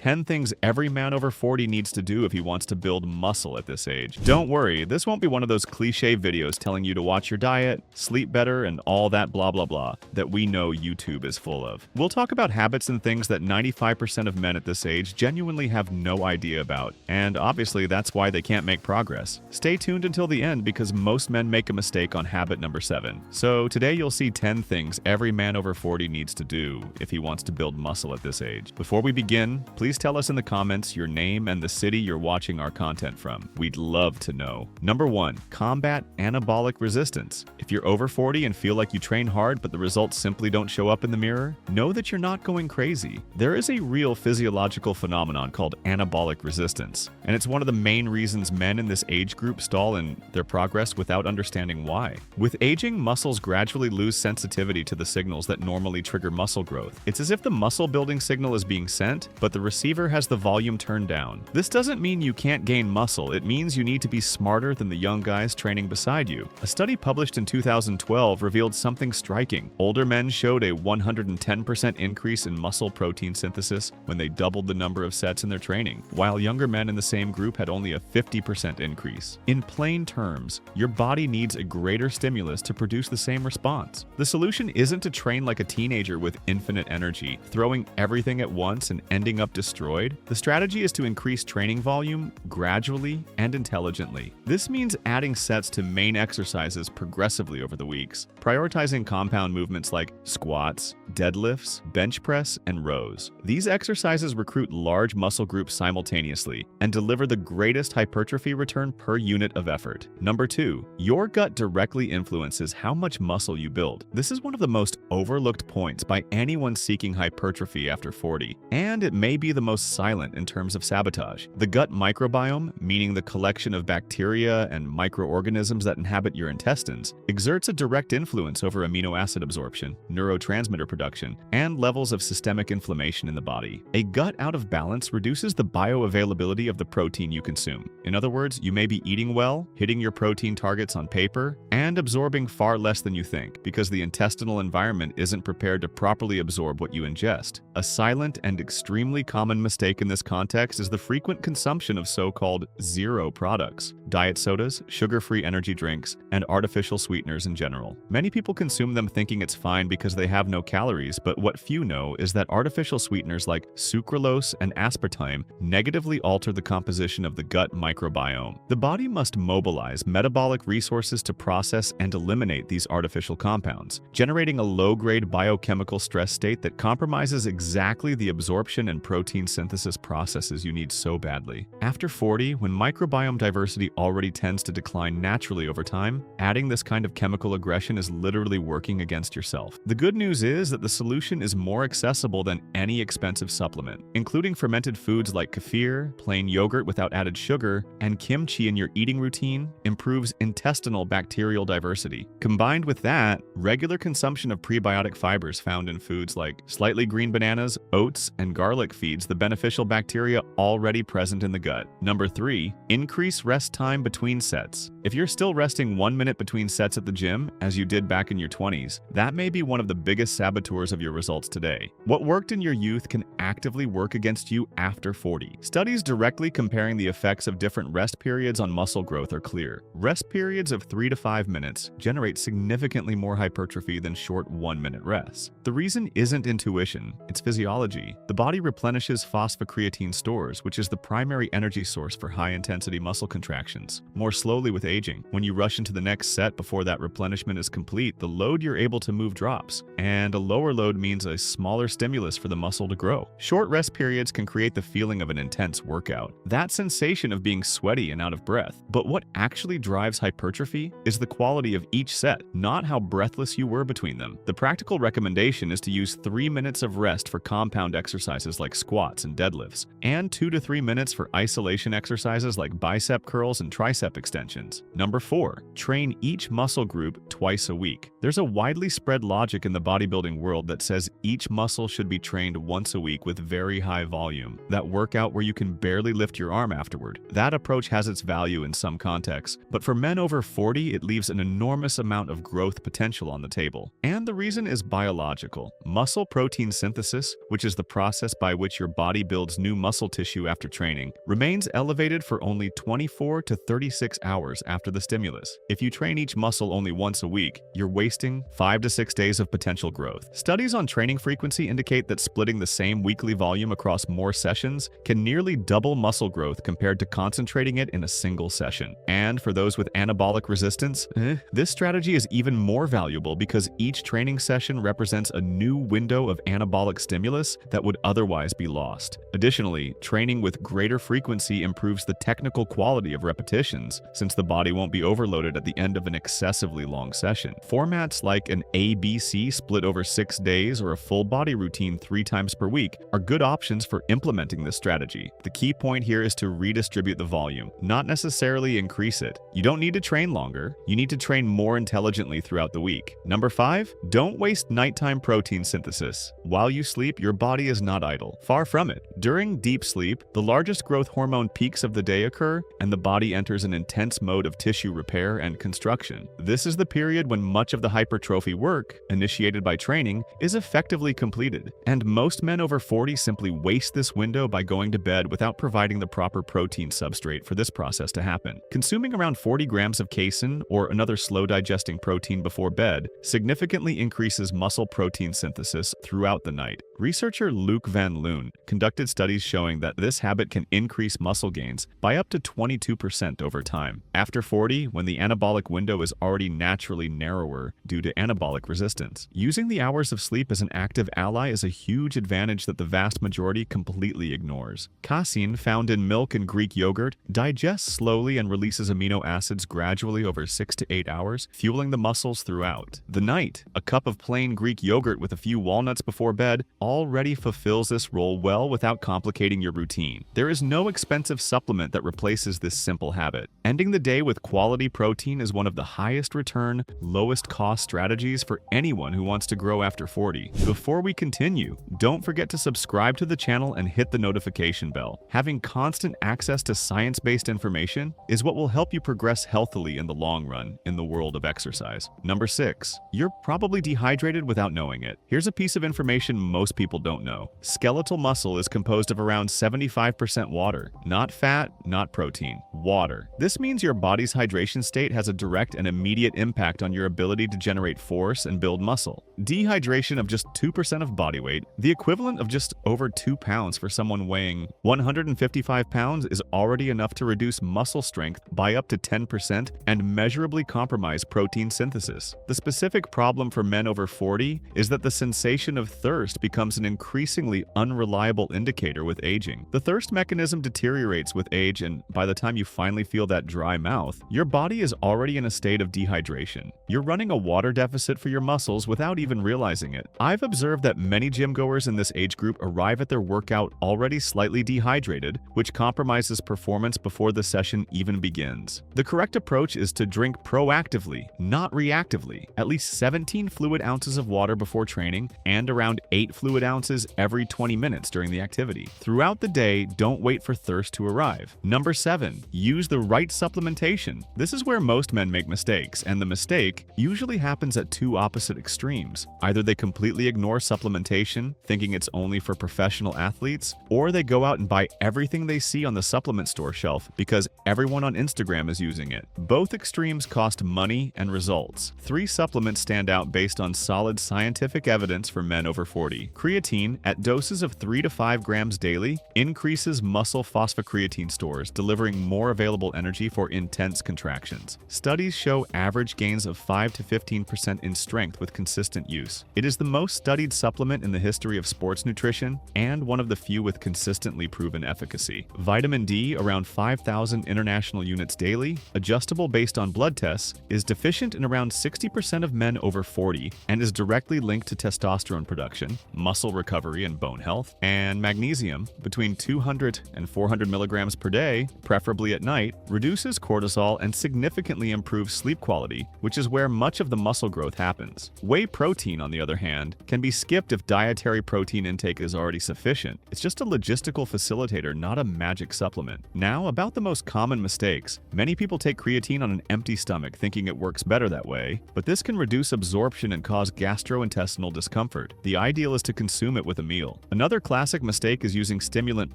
10 things every man over 40 needs to do if he wants to build muscle at this age. Don't worry, this won't be one of those cliche videos telling you to watch your diet, sleep better, and all that blah blah blah that we know YouTube is full of. We'll talk about habits and things that 95% of men at this age genuinely have no idea about, and obviously that's why they can't make progress. Stay tuned until the end because most men make a mistake on habit number 7. So today you'll see 10 things every man over 40 needs to do if he wants to build muscle at this age. Before we begin, please tell us in the comments your name and the city you're watching our content from. We'd love to know. Number 1. Combat anabolic resistance. If you're over 40 and feel like you train hard but the results simply don't show up in the mirror, know that you're not going crazy. There is a real physiological phenomenon called anabolic resistance, and it's one of the main reasons men in this age group stall in their progress without understanding why. With aging, muscles gradually lose sensitivity to the signals that normally trigger muscle growth. It's as if the muscle building signal is being sent, but the receiver has the volume turned down. This doesn't mean you can't gain muscle, it means you need to be smarter than the young guys training beside you. A study published in 2012 revealed something striking. Older men showed a 110% increase in muscle protein synthesis when they doubled the number of sets in their training, while younger men in the same group had only a 50% increase. In plain terms, your body needs a greater stimulus to produce the same response. The solution isn't to train like a teenager with infinite energy, throwing everything at once and ending up destroyed. The strategy is to increase training volume gradually and intelligently. This means adding sets to main exercises progressively over the weeks, prioritizing compound movements like squats, deadlifts, bench press, and rows. These exercises recruit large muscle groups simultaneously and deliver the greatest hypertrophy return per unit of effort. Number 2. Your gut directly influences how much muscle you build. This is one of the most overlooked points by anyone seeking hypertrophy after 40, and it may be the most silent in terms of sabotage. The gut microbiome, meaning the collection of bacteria and microorganisms that inhabit your intestines, exerts a direct influence over amino acid absorption, neurotransmitter production, and levels of systemic inflammation in the body. A gut out of balance reduces the bioavailability of the protein you consume. In other words, you may be eating well, hitting your protein targets on paper, and absorbing far less than you think because the intestinal environment isn't prepared to properly absorb what you ingest. A silent and extremely common mistake in this context is the frequent consumption of so-called zero products, diet sodas, sugar-free energy drinks, and artificial sweeteners in general. Many people consume them thinking it's fine because they have no calories, but what few know is that artificial sweeteners like sucralose and aspartame negatively alter the composition of the gut microbiome. The body must mobilize metabolic resources to process and eliminate these artificial compounds, generating a low-grade biochemical stress state that compromises exactly the absorption and protein synthesis processes you need so badly. After 40, when microbiome diversity already tends to decline naturally over time, adding this kind of chemical aggression is literally working against yourself. The good news is that the solution is more accessible than any expensive supplement. Including fermented foods like kefir, plain yogurt without added sugar, and kimchi in your eating routine improves intestinal bacterial diversity. Combined with that, regular consumption of prebiotic fibers found in foods like slightly green bananas, oats, and garlic feeds the beneficial bacteria already present in the gut. Number 3. Increase rest time between sets. If you're still resting 1 minute between sets at the gym, as you did back in your 20s, that may be one of the biggest saboteurs of your results today. What worked in your youth can actively work against you after 40. Studies directly comparing the effects of different rest periods on muscle growth are clear. Rest periods of 3 to 5 minutes generate significantly more hypertrophy than short 1-minute rests. The reason isn't intuition, it's physiology. The body replenishes phosphocreatine stores, which is the primary energy source for high-intensity muscle contractions, more slowly with aging. When you rush into the next set before that replenishment is complete, the load you're able to move drops, and a lower load means a smaller stimulus for the muscle to grow. Short rest periods can create the feeling of an intense workout, that sensation of being sweaty and out of breath. But what actually drives hypertrophy is the quality of each set, not how breathless you were between them. The practical recommendation is to use 3 minutes of rest for compound exercises like squats and deadlifts, and 2 to 3 minutes for isolation exercises like bicep curls and tricep extensions. Number 4. Train each muscle group twice a week. There's a widely spread logic in the bodybuilding world that says each muscle should be trained once a week with very high volume. That workout where you can barely lift your arm afterward. That approach has its value in some contexts, but for men over 40, it leaves an enormous amount of growth potential on the table. And the reason is biological. Muscle protein synthesis, which is the process by which your body builds new muscle tissue after training, remains elevated for only 24 to 36 hours after the stimulus. If you train each muscle only once a week, you're wasting 5 to 6 days of potential growth. Studies on training frequency indicate that splitting the same weekly volume across more sessions can nearly double muscle growth compared to concentrating it in a single session. And for those with anabolic resistance, this strategy is even more valuable because each training session represents a new window of anabolic stimulus that would otherwise be lost. Additionally, training with greater frequency improves the technical quality of repetitions, since the body won't be overloaded at the end of an excessively long session. Formats like an ABC split over 6 days or a full body routine 3 times per week are good options for implementing this strategy. The key point here is to redistribute the volume, not necessarily increase it. You don't need to train longer, you need to train more intelligently throughout the week. Number 5, don't waste nighttime protein synthesis. While you sleep, your body is not idle. Far from it. During deep sleep, the largest growth hormone peaks of the day occur, and the body enters an intense mode of tissue repair and construction. This is the period when much of the hypertrophy work, initiated by training, is effectively completed, and most men over 40 simply waste this window by going to bed without providing the proper protein substrate for this process to happen. Consuming around 40 grams of casein or another slow-digesting protein before bed significantly increases muscle protein synthesis throughout the night. Researcher Luc Van Loon conducted studies showing that this habit can increase muscle gains by up to 22% over time. After 40, when the anabolic window is already naturally narrower due to anabolic resistance, using the hours of sleep as an active ally is a huge advantage that the vast majority completely ignores. Casein, found in milk and Greek yogurt, digests slowly and releases amino acids gradually over 6 to 8 hours, fueling the muscles throughout the night. A cup of plain Greek yogurt with a few walnuts before bed already fulfills this role well without complicating your routine. There is no expensive supplement that replaces this simple habit. Ending the day with quality protein is one of the highest return, lowest cost strategies for anyone who wants to grow after 40. Before we continue, don't forget to subscribe to the channel and hit the notification bell. Having constant access to science-based information is what will help you progress healthily in the long run in the world of exercise. Number 6, you're probably dehydrated without knowing it. Here's a piece of information most people don't know. Skeletal muscle is composed of around 75% water. Not fat, not protein. Water. This means your body's hydration state has a direct and immediate impact on your ability to generate force and build muscle. Dehydration of just 2% of body weight, the equivalent of just over 2 pounds for someone weighing 155 pounds, is already enough to reduce muscle strength by up to 10% and measurably compromise protein synthesis. The specific problem for men over 40 is that the sensation of thirst becomes an increasingly unreliable indicator with aging. The thirst mechanism deteriorates with age, and by the time you finally feel that dry mouth, your body is already in a state of dehydration. You're running a water deficit for your muscles without even realizing it. I've observed that many gym goers in this age group arrive at their workout already slightly dehydrated, which compromises performance before the session even begins. The correct approach is to drink proactively, not reactively. At least 17 fluid ounces of water before training and around 8 fluid ounces every 20 minutes during the activity. Throughout the day, don't wait for thirst to arrive. Number 7, use the right supplementation. This is where most men make mistakes, and the mistake usually happens at two opposite extremes. Either they completely ignore supplementation, thinking it's only for professional athletes, or they go out and buy everything they see on the supplement store shelf because everyone on Instagram is using it. Both extremes cost money and results. 3 supplements stand out based on solid scientific evidence for men over 40. Creatine, at doses of 3 to 5 grams daily, increases muscle phosphocreatine stores, delivering more available energy for intense contractions. Studies show average gains of 5 to 15% in strength with consistent use. It is the most studied supplement in the history of sports nutrition and one of the few with consistently proven efficacy. Vitamin D, around 5,000 international units daily, adjustable based on blood tests, is deficient in around 60% of men over 40 and is directly linked to testosterone production, muscle recovery and bone health. And magnesium, between 200 and 400 milligrams per day, preferably at night, reduces cortisol and significantly improves sleep quality, which is where much of the muscle growth happens. Whey protein, on the other hand, can be skipped if dietary protein intake is already sufficient. It's just a logistical facilitator, not a magic supplement. Now, about the most common mistakes. Many people take creatine on an empty stomach, thinking it works better that way, but this can reduce absorption and cause gastrointestinal discomfort. The ideal is to consume it with a meal. Another classic classic mistake is using stimulant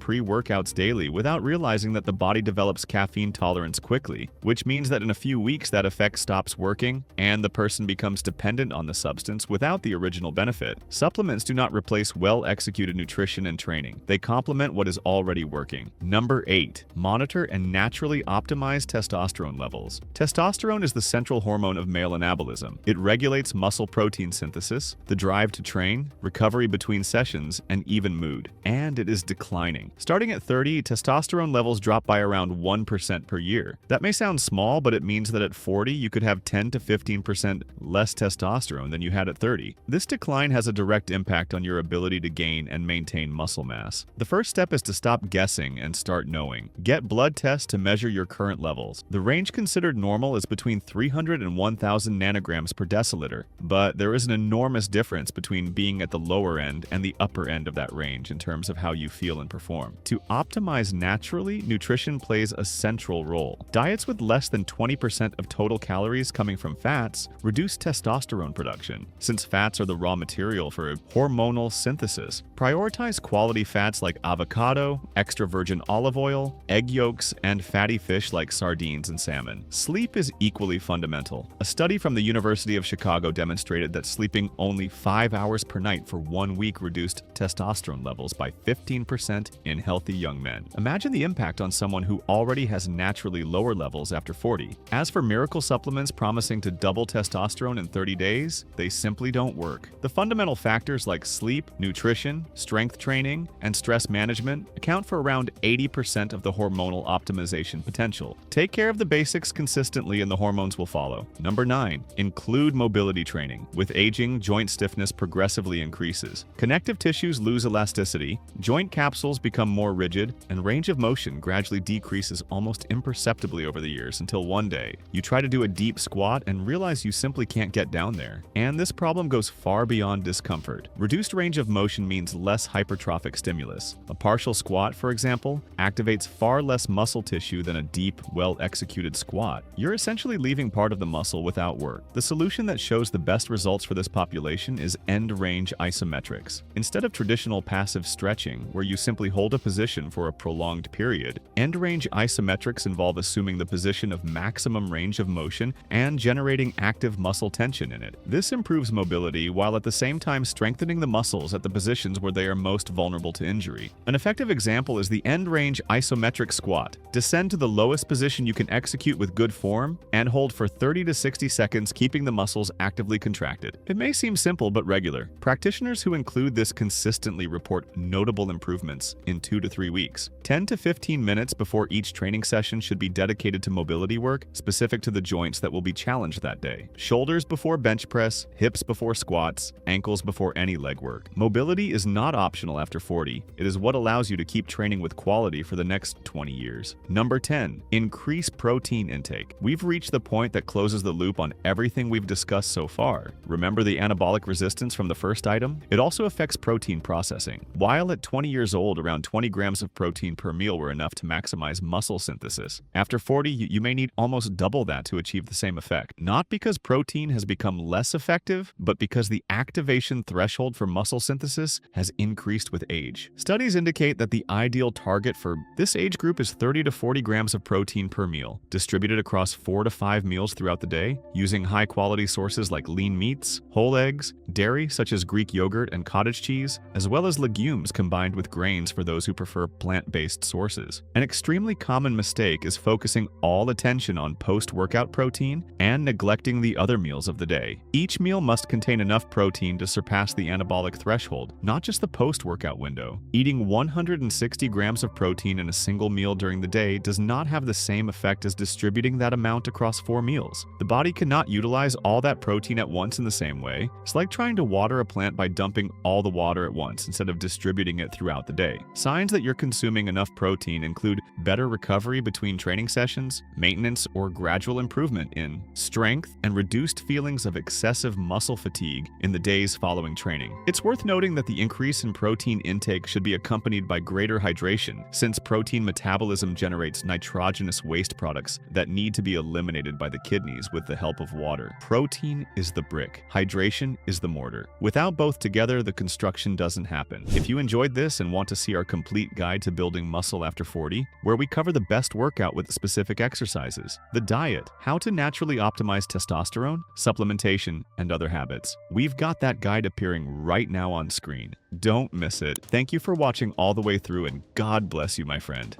pre-workouts daily without realizing that the body develops caffeine tolerance quickly, which means that in a few weeks that effect stops working and the person becomes dependent on the substance without the original benefit. Supplements do not replace well-executed nutrition and training. They complement what is already working. Number 8. Monitor and naturally optimize testosterone levels. Testosterone is the central hormone of male anabolism. It regulates muscle protein synthesis, the drive to train, recovery between sessions, and even mood. And it is declining. Starting at 30, testosterone levels drop by around 1% per year. That may sound small, but it means that at 40, you could have 10 to 15% less testosterone than you had at 30. This decline has a direct impact on your ability to gain and maintain muscle mass. The first step is to stop guessing and start knowing. Get blood tests to measure your current levels. The range considered normal is between 300 and 1,000 nanograms per deciliter, but there is an enormous difference between being at the lower end and the upper end of that range in terms of how you feel and perform. To optimize naturally, nutrition plays a central role. Diets with less than 20% of total calories coming from fats reduce testosterone production. Since fats are the raw material for hormonal synthesis, prioritize quality fats like avocado, extra virgin olive oil, egg yolks, and fatty fish like sardines and salmon. Sleep is equally fundamental. A study from the University of Chicago demonstrated that sleeping only 5 hours per night for 1 week reduced testosterone levels by 15% in healthy young men. Imagine the impact on someone who already has naturally lower levels after 40. As for miracle supplements promising to double testosterone in 30 days, they simply don't work. The fundamental factors like sleep, nutrition, strength training, and stress management account for around 80% of the hormonal optimization potential. Take care of the basics consistently and the hormones will follow. Number 9. Include mobility training. With aging, joint stiffness progressively increases. Connective tissues lose elasticity, joint capsules become more rigid, and range of motion gradually decreases almost imperceptibly over the years until one day you try to do a deep squat and realize you simply can't get down there. And this problem goes far beyond discomfort. Reduced range of motion means less hypertrophic stimulus. A partial squat, for example, activates far less muscle tissue than a deep, well-executed squat. You're essentially leaving part of the muscle without work. The solution that shows the best results for this population is end-range isometrics. Instead of traditional passive stretching, where you simply hold a position for a prolonged period, end-range isometrics involve assuming the position of maximum range of motion and generating active muscle tension in it. This improves mobility while at the same time strengthening the muscles at the positions where they are most vulnerable to injury. An effective example is the end-range isometric squat. Descend to the lowest position you can execute with good form and hold for 30 to 60 seconds, keeping the muscles actively contracted. It may seem simple but regular. Practitioners who include this consistently report notable improvements in 2 to 3 weeks. 10 to 15 minutes before each training session should be dedicated to mobility work specific to the joints that will be challenged that day. Shoulders before bench press, hips before squats, ankles before any leg work. Mobility is not optional after 40. It is what allows you to keep training with quality for the next 20 years. Number 10. Increase protein intake. We've reached the point that closes the loop on everything we've discussed so far. Remember the anabolic resistance from the first item? It also affects protein processing. While at 20 years old, around 20 grams of protein per meal were enough to maximize muscle synthesis. After 40, you may need almost double that to achieve the same effect. Not because protein has become less effective, but because the activation threshold for muscle synthesis has increased with age. Studies indicate that the ideal target for this age group is 30 to 40 grams of protein per meal, distributed across 4 to 5 meals throughout the day, using high-quality sources like lean meats, whole eggs, dairy such as Greek yogurt and cottage cheese, as well as legumes combined with grains for those who prefer plant-based sources. An extremely common mistake is focusing all attention on post-workout protein and neglecting the other meals of the day. Each meal must contain enough protein to surpass the anabolic threshold, not just the post-workout window. Eating 160 grams of protein in a single meal during the day does not have the same effect as distributing that amount across 4 meals. The body cannot utilize all that protein at once in the same way. It's like trying to water a plant by dumping all the water at once instead of distributing it throughout the day. Signs that you're consuming enough protein include better recovery between training sessions, maintenance or gradual improvement in strength, and reduced feelings of excessive muscle fatigue in the days following training. It's worth noting that the increase in protein intake should be accompanied by greater hydration, since protein metabolism generates nitrogenous waste products that need to be eliminated by the kidneys with the help of water. Protein is the brick, hydration is the mortar. Without both together, the construction doesn't happen. If you enjoyed this and want to see our complete guide to building muscle after 40, where we cover the best workout with specific exercises, the diet, how to naturally optimize testosterone, supplementation, and other habits, we've got that guide appearing right now on screen. Don't miss it. Thank you for watching all the way through, and God bless you, my friend.